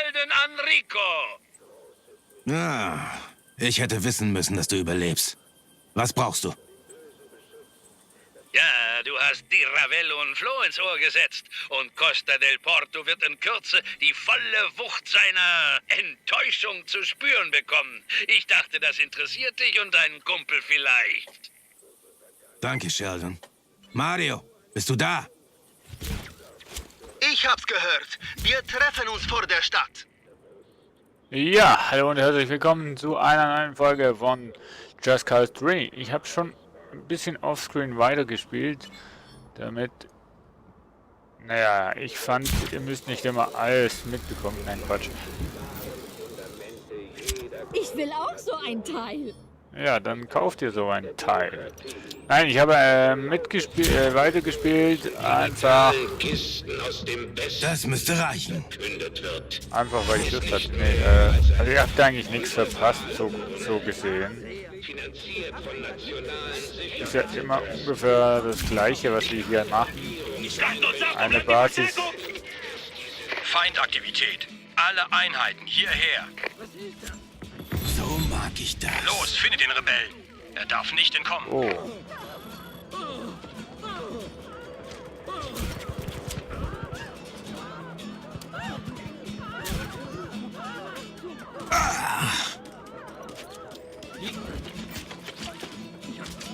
Sheldon Enrico. Ah, ich hätte wissen müssen, dass du überlebst. Was brauchst du? Ja, du hast Di Ravello und Flo ins Ohr gesetzt. Und Costa del Porto wird in Kürze die volle Wucht seiner Enttäuschung zu spüren bekommen. Ich dachte, das interessiert dich und deinen Kumpel vielleicht. Danke, Sheldon. Mario, bist du da? Ich hab's gehört. Wir treffen uns vor der Stadt. Ja, hallo und herzlich willkommen zu einer neuen Folge von Just Cause 3. Ich habe schon ein bisschen offscreen weitergespielt, damit, naja, ich fand, ihr müsst nicht immer alles mitbekommen. Nein, Quatsch. Ich will auch so ein Teil. Ja, dann kauft ihr so ein Teil. Nein, ich habe weitergespielt, einfach Das müsste reichen. weil ich Lust hatte. Nee, also ihr habt eigentlich nichts verpasst, so gesehen. Ist ja immer ungefähr das Gleiche, was wir hier machen. Eine Basis. Feindaktivität. Alle Einheiten hierher. So mag ich das. Los, finde den Rebellen. Er darf nicht entkommen. Oh.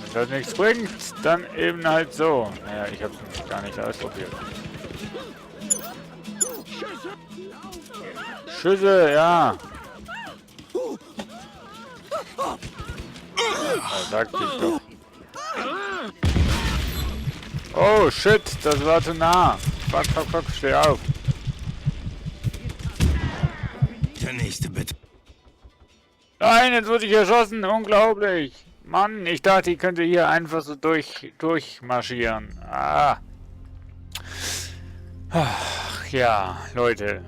Wenn das nichts bringt, dann eben halt so. Naja, ich habe es gar nicht ausprobiert. Schüsse, ja. Da sagte ich doch. Oh shit, das war zu nah. Fuck, fuck, fuck, steh auf. Der nächste, bitte. Nein, jetzt wurde ich erschossen. Unglaublich. Mann, ich dachte, ich könnte hier einfach so durchmarschieren. Ah. Ach, ja, Leute.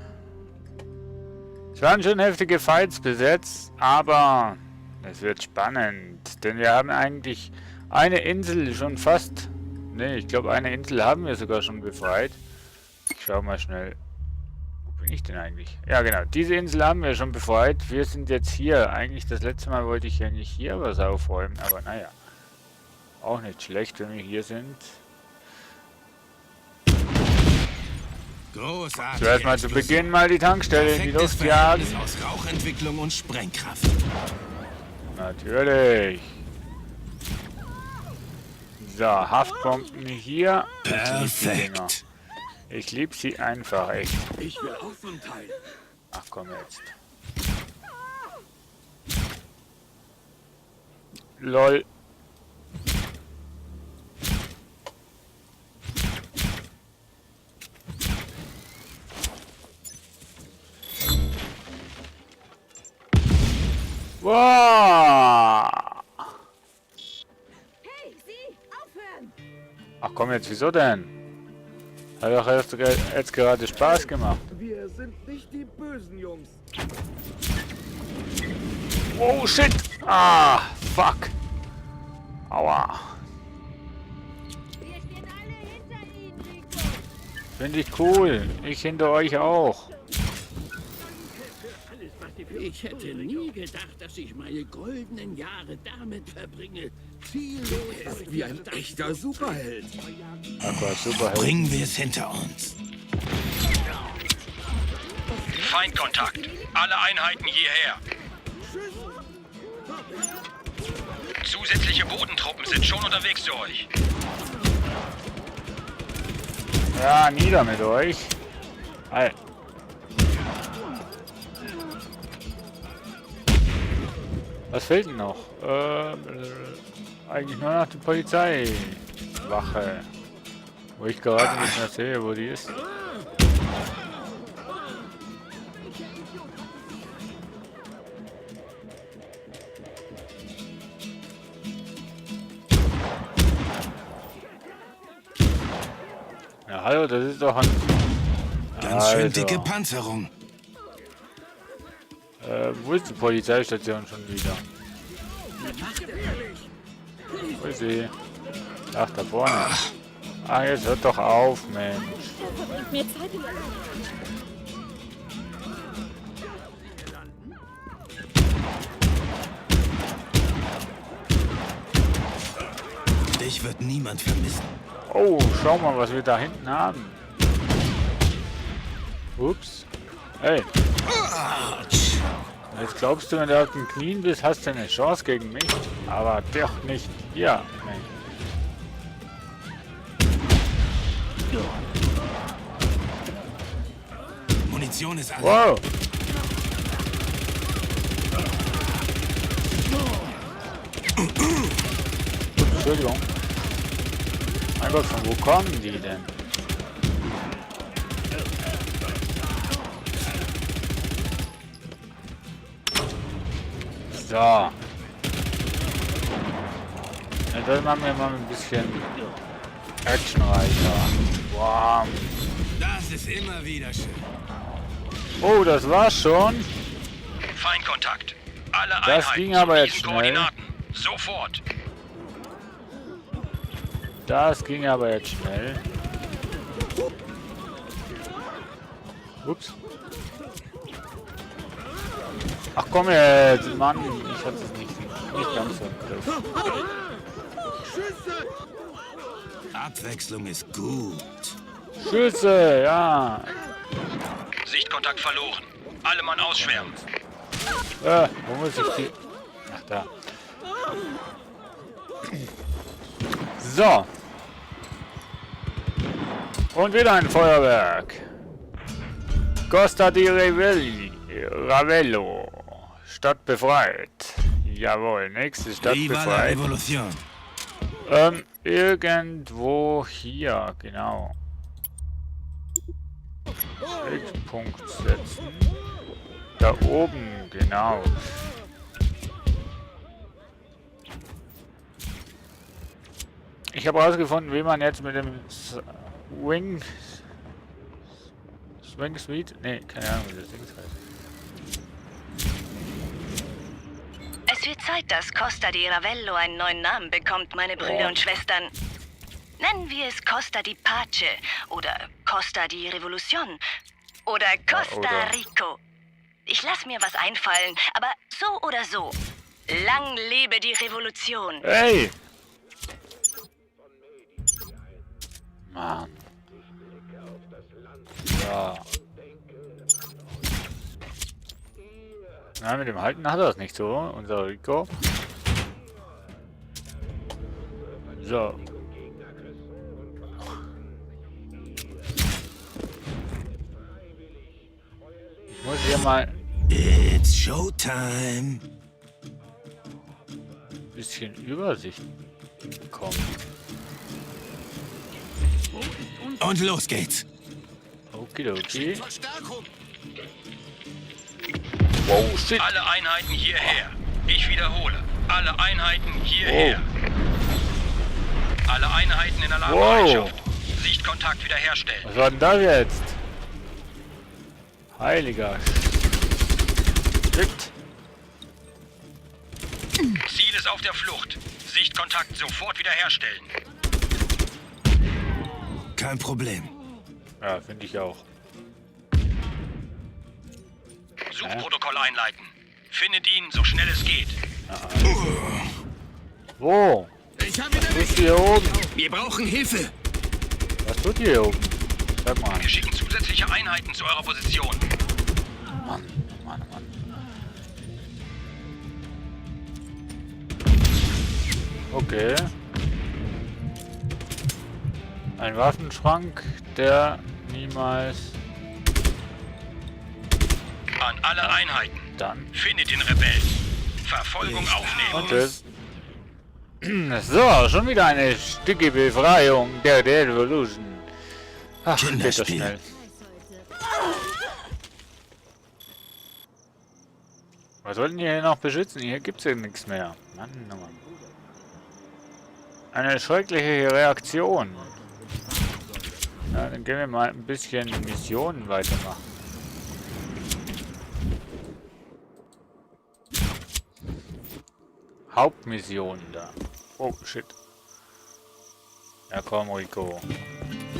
Es waren schon heftige Fights besetzt, aber es wird spannend. Denn wir haben eigentlich eine Insel schon fast... Ne, ich glaube, eine Insel haben wir sogar schon befreit. Ich schau mal schnell. Wo bin ich denn eigentlich? Ja, genau. Diese Insel haben wir schon befreit. Wir sind jetzt hier. Eigentlich das letzte Mal wollte ich ja nicht hier was aufräumen. Aber naja. Auch nicht schlecht, wenn wir hier sind. Großartig. Zuerst mal zu Beginn mal die Tankstelle in die Luft jagen. Aus Rauchentwicklung und Sprengkraft. Natürlich. So, Haftbomben hier. Perfekt. Ich liebe sie einfach, echt. Ich will auch so ein Teil. Ach komm jetzt. LOL. Wow. Hey, Sie, aufhören! Ach komm jetzt, wieso denn? Hat doch jetzt gerade Spaß gemacht. Wir sind nicht die bösen Jungs. Oh shit! Ah, fuck! Aua! Wir stehen alle hinter Ihnen, Rico. Finde ich cool. Ich hinter euch auch. Ich hätte nie gedacht, dass ich meine goldenen Jahre damit verbringe, ziellos Wie ein echter Superheld. Aqua Superheld. Bringen wir es hinter uns. Feindkontakt. Alle Einheiten hierher. Zusätzliche Bodentruppen sind schon unterwegs zu euch. Ja, nieder mit euch. Hey. Was fehlt denn noch? Eigentlich nur noch die Polizeiwache. Wo ich gerade nicht mehr sehe, wo die ist. Ja, hallo, das ist doch ein... Ganz schön dicke Panzerung. Wo ist die Polizeistation schon wieder? Wo ist sie? Ach, da vorne. Ah, jetzt hört doch auf, Mensch. Mir Zeit in Dich wird niemand vermissen. Oh, schau mal, was wir da hinten haben. Ups. Hey. Jetzt glaubst du, wenn du auf den Knien bist, hast du eine Chance gegen mich. Aber doch nicht. Ja. Nein. Munition ist alle. Wow. Entschuldigung. Mein Gott, von wo kommen die denn? So. Ja, das machen wir mal ein bisschen actionreicher. Wow. Das ist immer wieder schön. Oh, das war's schon. Feindkontakt. Alle Das Einheiten ging zu aber jetzt diesen schnell. Koordinaten. Sofort. Das ging aber jetzt schnell. Ups. Ach komm jetzt, Mann. Ich hatte es nicht ganz so im Griff. Abwechslung ist gut. Schüsse, ja. Sichtkontakt verloren. Alle Mann ausschwärmen. Wo muss ich die... Ach, da. So. Und wieder ein Feuerwerk. Costa di Ravello. Stadt befreit. Jawohl, nächste Stadt Viva la befreit. Revolution. Irgendwo hier, genau. Punkt setzen. Da oben, genau. Ich habe herausgefunden, wie man jetzt mit dem Swing Suite? Ne, keine Ahnung, wie das Ding heißt. Es wird Zeit, dass Costa di Ravello einen neuen Namen bekommt, meine Brüder und Schwestern. Nennen wir es Costa di Pace oder Costa di Revolution oder Costa oder- Rico. Ich lasse mir was einfallen, aber so oder so. Lang lebe die Revolution. Hey! Mann. Ja. Na, mit dem Halten hat er das nicht so, unser Rico. So. Ich muss hier mal It's Showtime. ein bisschen Übersicht bekommen. Und los geht's. Okidoki. Wow, shit. Alle Einheiten hierher. Ich wiederhole. Alle Einheiten hierher. Alle Einheiten in Alarmbereitschaft. Sichtkontakt wiederherstellen. Was war denn das jetzt? Heiliger Shit. Ziel ist auf der Flucht. Sichtkontakt sofort wiederherstellen. Kein Problem. Ja, finde ich auch. Suchprotokoll einleiten. Findet ihn, so schnell es geht. Wo? Ich habe ihn Was tut hier oben? Wir brauchen Hilfe. Was tut hier oben? Sag mal. Wir schicken zusätzliche Einheiten zu eurer Position. Mann. Okay. Ein Waffenschrank, der niemals An alle Einheiten. dann. Findet den Rebellen. Verfolgung aufnehmen. Und tschüss. So, schon wieder eine Stücke Befreiung der Revolution. Ach, geht das Kinderspiel. schnell. Was sollten die hier noch beschützen? Hier gibt's ja nichts mehr. Mann, oh Mann. Eine schreckliche Reaktion. Ja, dann gehen wir mal ein bisschen Missionen weitermachen. Hauptmission da. Oh, shit. Ja, komm, Rico.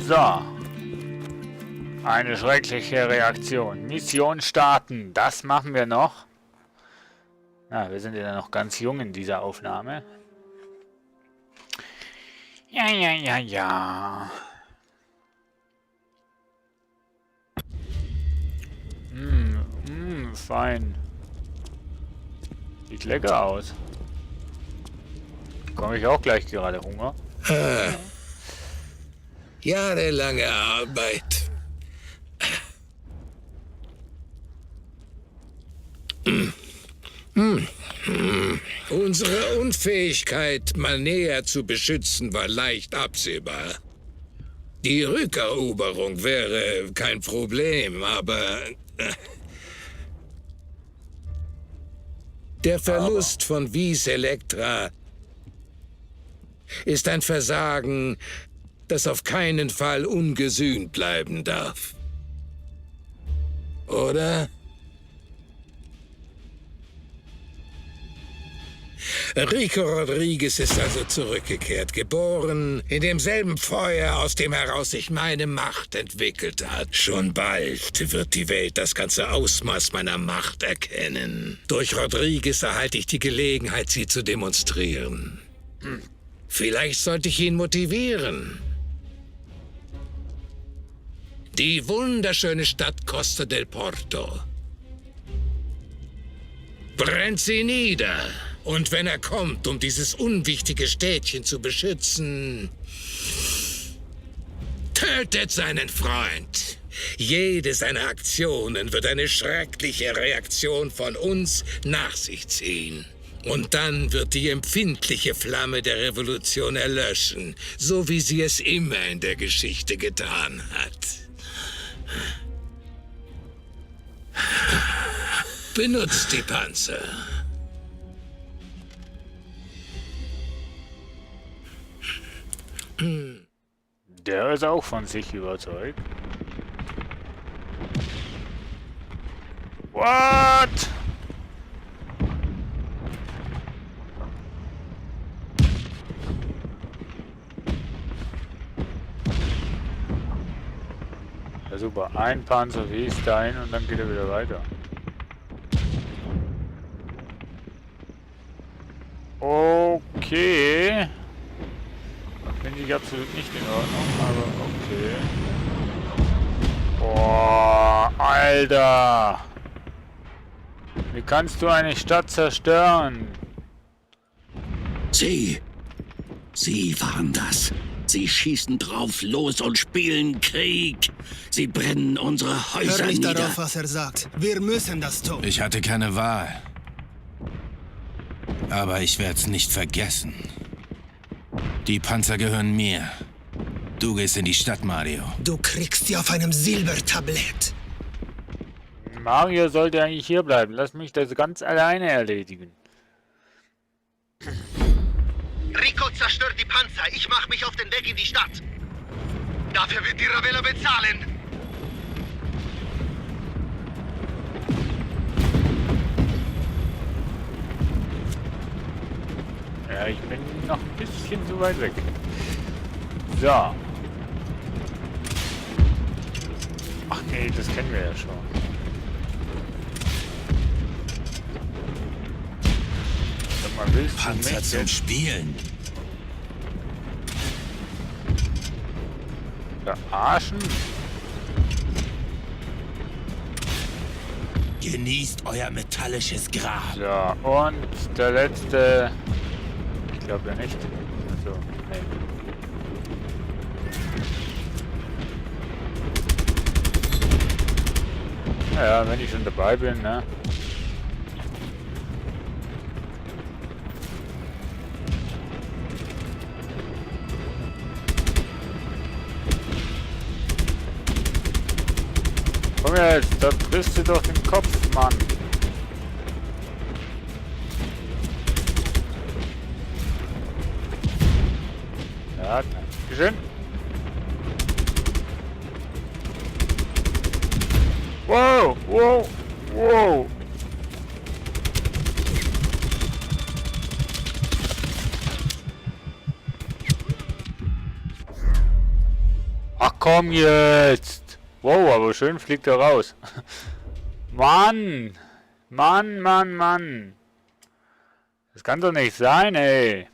So. Eine schreckliche Reaktion. Mission starten. Das machen wir noch. Na, wir sind ja noch ganz jung in dieser Aufnahme. Ja, ja, ja, ja. Fein. Sieht lecker aus. Bekomme ich auch gleich gerade Hunger. Jahrelange Arbeit. Unsere Unfähigkeit, Manea zu beschützen, war leicht absehbar. Die Rückeroberung wäre kein Problem, aber der Verlust von Vis Electra ist ein Versagen, das auf keinen Fall ungesühnt bleiben darf. Oder? Rico Rodriguez ist also zurückgekehrt, geboren in demselben Feuer, aus dem heraus sich meine Macht entwickelt hat. Schon bald wird die Welt das ganze Ausmaß meiner Macht erkennen. Durch Rodriguez erhalte ich die Gelegenheit, sie zu demonstrieren. Vielleicht sollte ich ihn motivieren. Die wunderschöne Stadt Costa del Porto. Brennt sie nieder. Und wenn er kommt, um dieses unwichtige Städtchen zu beschützen, tötet seinen Freund. Jede seiner Aktionen wird eine schreckliche Reaktion von uns nach sich ziehen. Und dann wird die empfindliche Flamme der Revolution erlöschen, so wie sie es immer in der Geschichte getan hat. Benutzt die Panzer. Der ist auch von sich überzeugt. What? Ja, super. Ein Panzer wie ist dahin und dann geht er wieder weiter. Okay. Finde ich absolut nicht in Ordnung, aber okay. Boah, Alter! Wie kannst du eine Stadt zerstören? Sie waren das. Sie schießen drauf los und spielen Krieg. Sie brennen unsere Häuser Hör nicht nieder. darauf, was er sagt. Wir müssen das tun. Ich hatte keine Wahl. Aber ich werde es nicht vergessen. Die Panzer gehören mir. Du gehst in die Stadt, Mario. Du kriegst sie auf einem Silbertablett. Mario sollte eigentlich hier bleiben. Lass mich das ganz alleine erledigen. Rico zerstört die Panzer. Ich mache mich auf den Weg in die Stadt. Dafür wird die Ravello bezahlen. Ja, ich bin noch ein bisschen zu weit weg. So. Ach nee, das kennen wir ja schon. Sag mal, willst du Panzer mich zum jetzt Spielen. verarschen? Genießt euer metallisches Grab. So, und der letzte... Ich glaube ja nicht. Also, nee. Naja, wenn ich schon dabei bin, ne? Komm jetzt, da triffst du doch den Kopf, Mann. Ja, dankeschön. Wow, wow, wow. Ach komm jetzt. Wow, aber schön fliegt er raus. Mann. Mann, Mann, Mann. Das kann doch nicht sein, ey.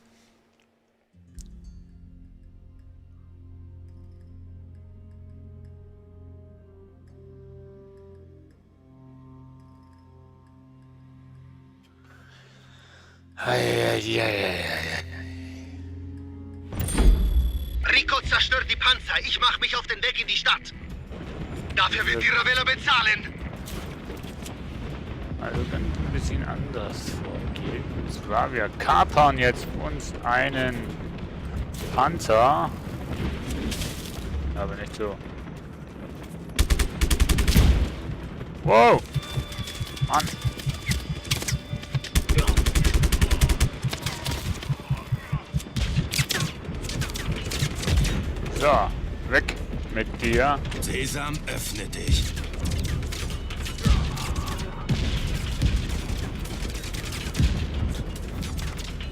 Rico zerstört die Panzer. Ich mache mich auf den Weg in die Stadt. Dafür wird die Ravello bezahlen. Also könnte ein bisschen anders vorgehen. Und zwar, wir kapern jetzt uns einen Panzer. Aber nicht so. Wow! Mann! So, weg mit dir. Sesam, öffne dich.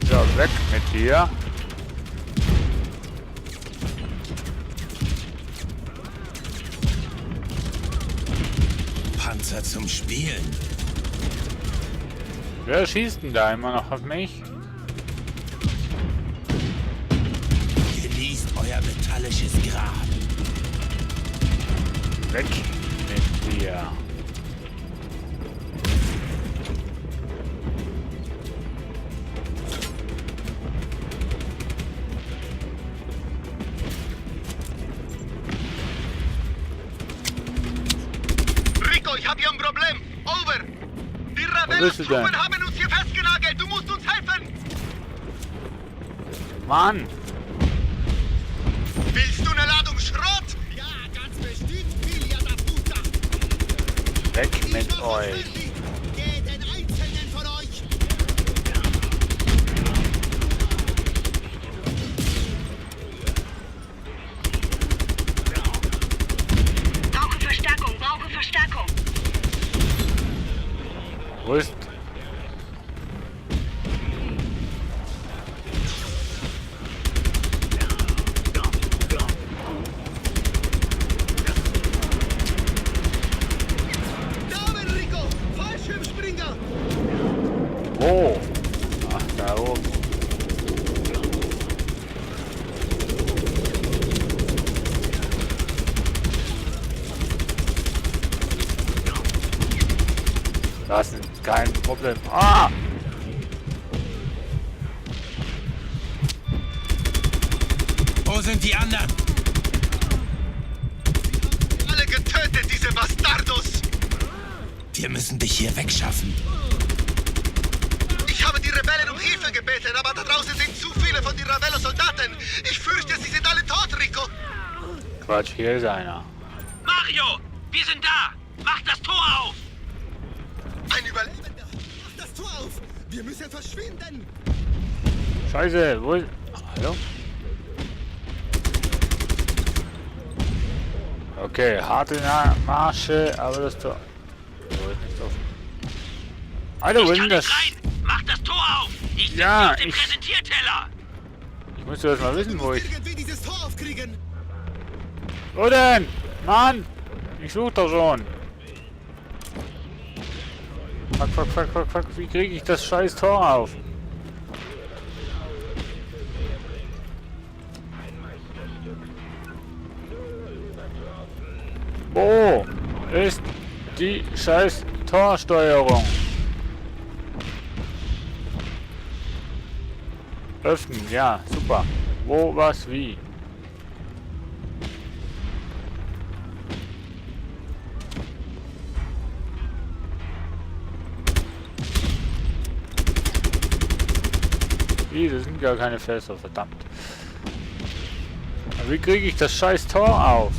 So, weg mit dir. Panzer zum Spielen. Wer schießt denn da immer noch auf mich? Genießt euer metallisches Grab. Weg mit dir. Rico, ich habe hier ein Problem. Over. Die bist du denn? Ravello-Truppen haben uns hier festgenagelt. Du musst uns helfen. Mann! Willst du eine Ladung Schrott? Ja, ganz bestimmt, Filia da Puta. Weg mit euch! Jeden einzelnen von euch. Brauche Verstärkung, brauche Verstärkung. Wo ist? Damen, Rico, Fallschirmspringer. Wo? Ach, da oben. Das ist kein Problem. Ah! Wo sind die anderen? Alle getötet, diese Bastardos. Wir müssen dich hier wegschaffen. Ich habe die Rebellen um Hilfe gebeten, aber da draußen sind zu viele von den Ravello-Soldaten. Ich fürchte, sie sind alle tot, Rico. Quatsch, hier ist einer. Mario, wir sind da. Mach das Tor auf. Ein Überlebender. Mach das Tor auf. Wir müssen verschwinden. Scheiße, wo ist... Hallo? Okay, harte Marsche, aber das Tor... Wo ist nicht offen? Alter, wo ist denn das? Mach das Tor auf. Ich sitze Ja, auf dem ich- Präsentierteller. Ich muss erst mal wissen, wo ich... Irgendwie dieses Tor aufkriegen. Wo denn? Mann! Ich such doch schon. Fuck. Wie kriege ich das scheiß Tor auf? Wo ist die scheiß Torsteuerung? Öffnen, ja, super. Wo, was, wie? Wie, das sind gar keine Fässer, verdammt. Aber wie kriege ich das scheiß Tor auf?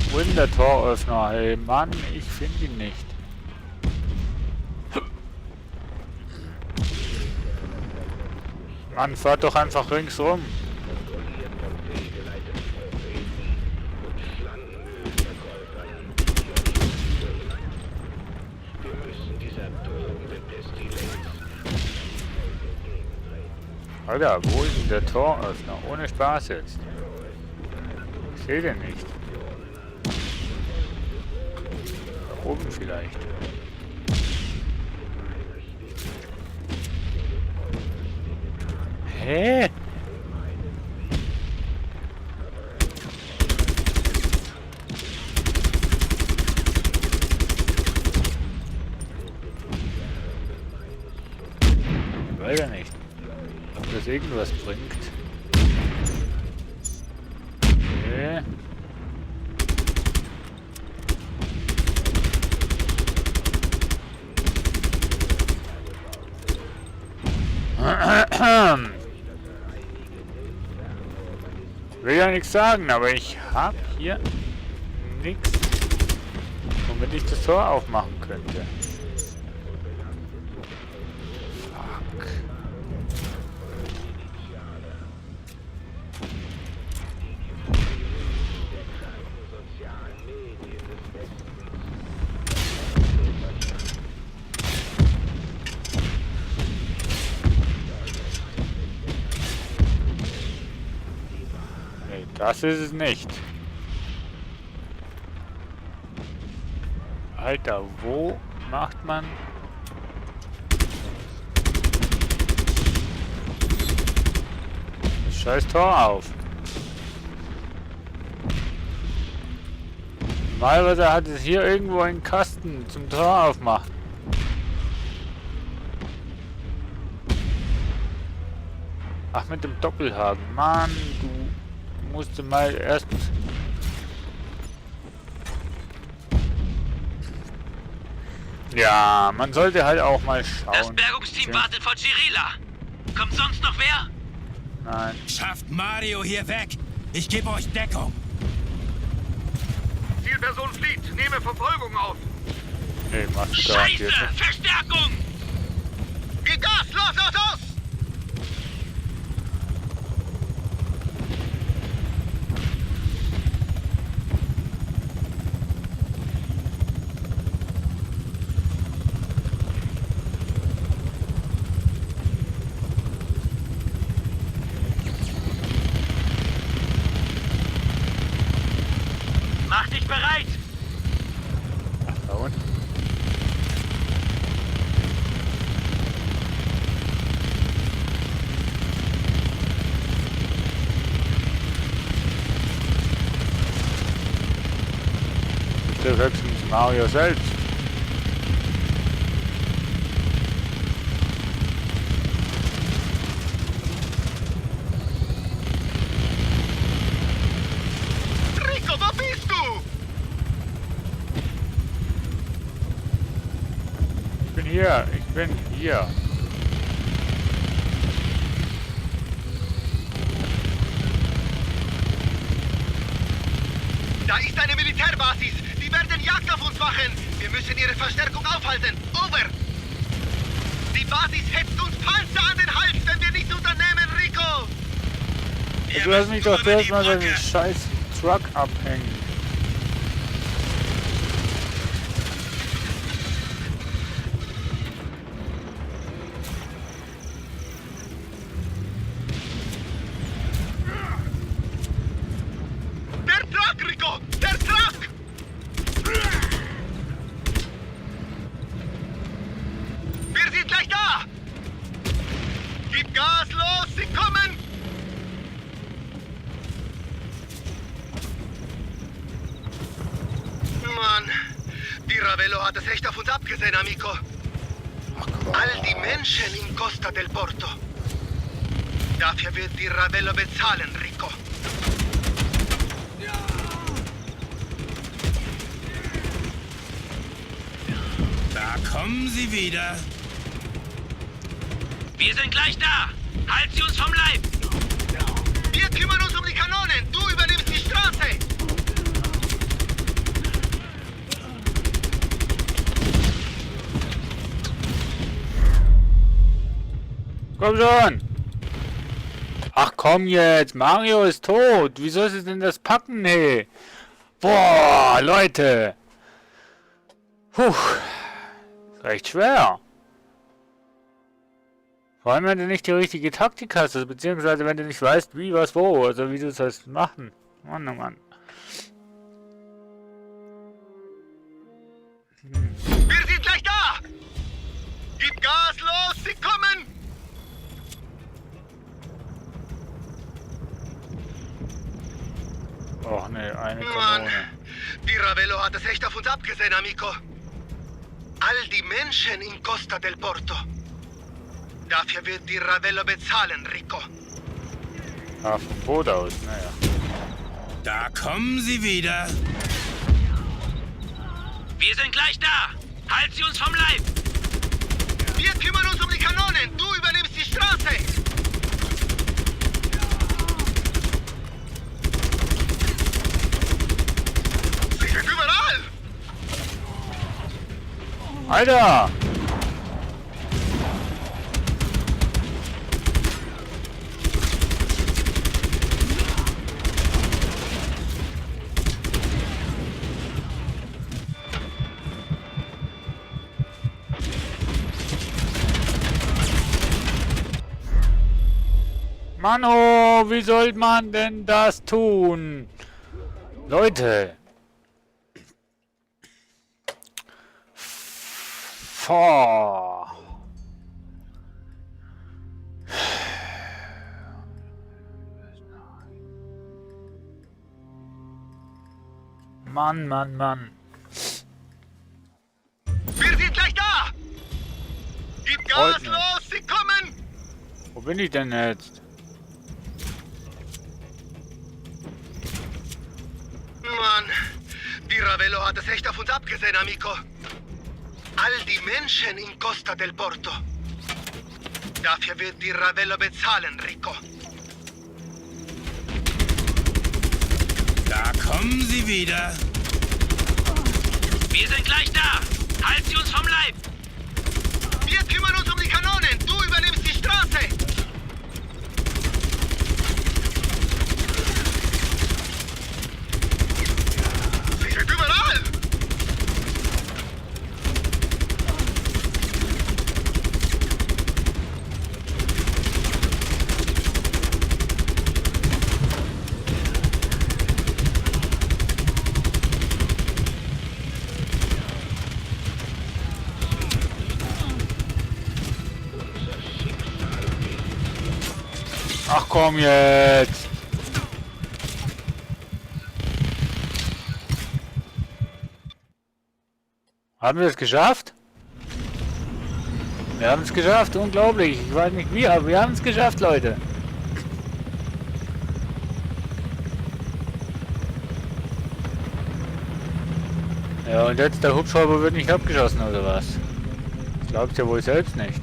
Wo ist denn der Toröffner? Hey Mann, ich finde ihn nicht. Mann, fahrt doch einfach ringsrum. Alter, wo ist denn der Toröffner? Ohne Spaß jetzt. Ich sehe den nicht. Da oben vielleicht. Hä? Leider nicht. Ob das irgendwas bringt. Okay. Will ja nichts sagen, aber ich habe hier nichts, womit ich das Tor aufmachen könnte. Fuck. Nee, das ist es nicht. Alter, wo macht man... das scheiß Tor auf? Normalerweise hat es hier irgendwo einen Kasten zum Tor aufmachen. Ach, mit dem Doppelhaken. Mann, du musst mal erst... Ja, man sollte halt auch mal schauen. Das Bergungsteam wartet vor Cirila. Kommt sonst noch wer? Nein. Schafft Mario hier weg. Ich gebe euch Deckung. Zielperson flieht. Nehme Verfolgung auf. Nee, machst du Scheiße! garantiert nicht. Verstärkung! Gib Gas! Los, los, los! Mach dich bereit! Ach, da unten. Bitte höchstens Mario selbst. Rico, wo bist du? Ich bin hier, ich bin hier. Da ist eine Militärbasis. Die werden Jagd auf uns machen. Wir müssen ihre Verstärkung aufhalten. Over. Die Basis hetzt uns Panzer an den Hals, wenn wir nichts unternehmen, Rico. Du lass mich doch zuerst mal den scheiß Truck abhängen. Der Truck, Rico! Der Truck! Wir sind gleich da! Gib Gas, los! Sie kommen! Mann, die Ravello hat es echt auf uns abgesehen, Amico. All die Menschen in Costa del Porto. Dafür wird die Ravello bezahlen, Rico. Da kommen sie wieder. Wir sind gleich da! Halt sie uns vom Leib! Wir kümmern uns um die Kanonen. Du übernimmst die Straße. Komm schon! Ach komm jetzt, Mario ist tot. Wie soll sie denn das packen, hey? Boah, Leute! Puh, ist recht schwer. Vor allem, wenn du nicht die richtige Taktik hast, also beziehungsweise wenn du nicht weißt, wie, was, wo, also wie du es sollst machen. Mann, oh Mann. Wir sind gleich da. Gib Gas, los, sie kommen. Och ne, eine Mann, Kanone. die Ravello hat es echt auf uns abgesehen, Amico. All die Menschen in Costa del Porto. Dafür wird die Ravello bezahlen, Rico. Ah, vom Boot aus, naja. Da kommen sie wieder. Wir sind gleich da. Halt sie uns vom Leib. Wir kümmern uns um die Kanonen. Du übernimmst die Straße. Sie sind überall. Alter! Mano, wie soll man denn das tun? Leute. Boah. Mann, Mann, Mann. Wir sind gleich da. Gib Gas los, sie kommen. Wo bin ich denn jetzt? Mann, die Ravello hat es echt auf uns abgesehen, Amico. All die Menschen in Costa del Porto. Dafür wird die Ravello bezahlen, Rico. Da kommen sie wieder. Wir sind gleich da. Halt sie uns vom Leib. Wir kümmern uns um die Kanonen. Du übernimmst die Straße. Sie sind überall. Ach komm jetzt! Haben wir es geschafft? Wir haben es geschafft, unglaublich. Ich weiß nicht wie, aber wir haben es geschafft, Leute. Ja, und jetzt der Hubschrauber wird nicht abgeschossen, oder was? Das glaubt ihr wohl selbst nicht.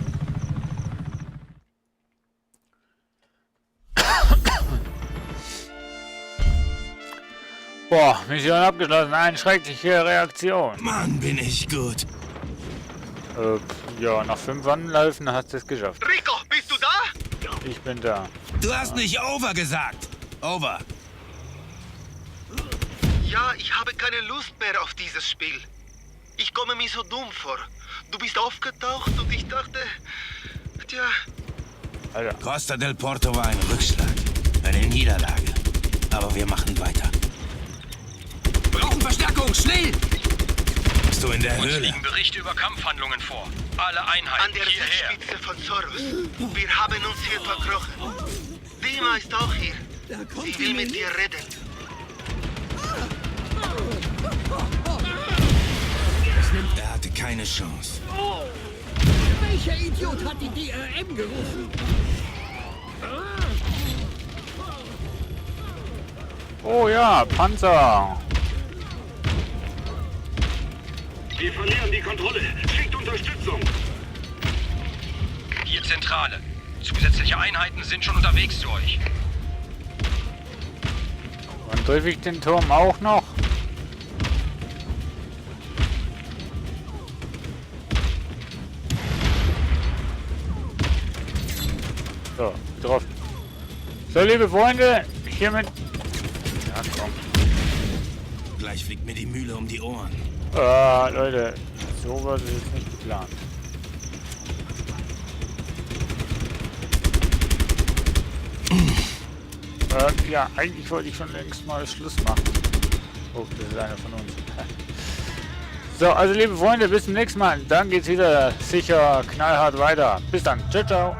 Boah, Mission abgeschlossen. Eine schreckliche Reaktion. Mann, bin ich gut. Ja, nach 5 Anläufen hast du es geschafft. Rico, bist du da? Ich bin da. Du hast nicht over gesagt. Over. Ja, ich habe keine Lust mehr auf dieses Spiel. Ich komme mir so dumm vor. Du bist aufgetaucht und ich dachte... Tja... Alter. Costa del Porto war ein Rückschlag. Eine Niederlage. Aber wir machen weiter. Brauchen Verstärkung, schnell! Bist du in der Höhle? Liegen Berichte über Kampfhandlungen vor. Alle Einheiten An der hierher. Südspitze von Soros. Wir haben uns hier verkrochen. Dima ist auch hier. Sie will mit dir reden. Er hatte keine Chance. Welcher Idiot hat die DRM gerufen? Oh ja, Panzer. Wir verlieren die Kontrolle. Schickt Unterstützung. Hier Zentrale. Zusätzliche Einheiten sind schon unterwegs zu euch. Wann treffe ich den Turm auch noch? So, getroffen. So, liebe Freunde, hiermit... Ja, komm. Gleich fliegt mir die Mühle um die Ohren. Leute, sowas ist jetzt nicht geplant. Ja, eigentlich wollte ich schon längst mal Schluss machen. Oh, das ist einer von uns. So, also liebe Freunde, bis zum nächsten Mal. Dann geht's wieder sicher knallhart weiter. Bis dann. Ciao, ciao.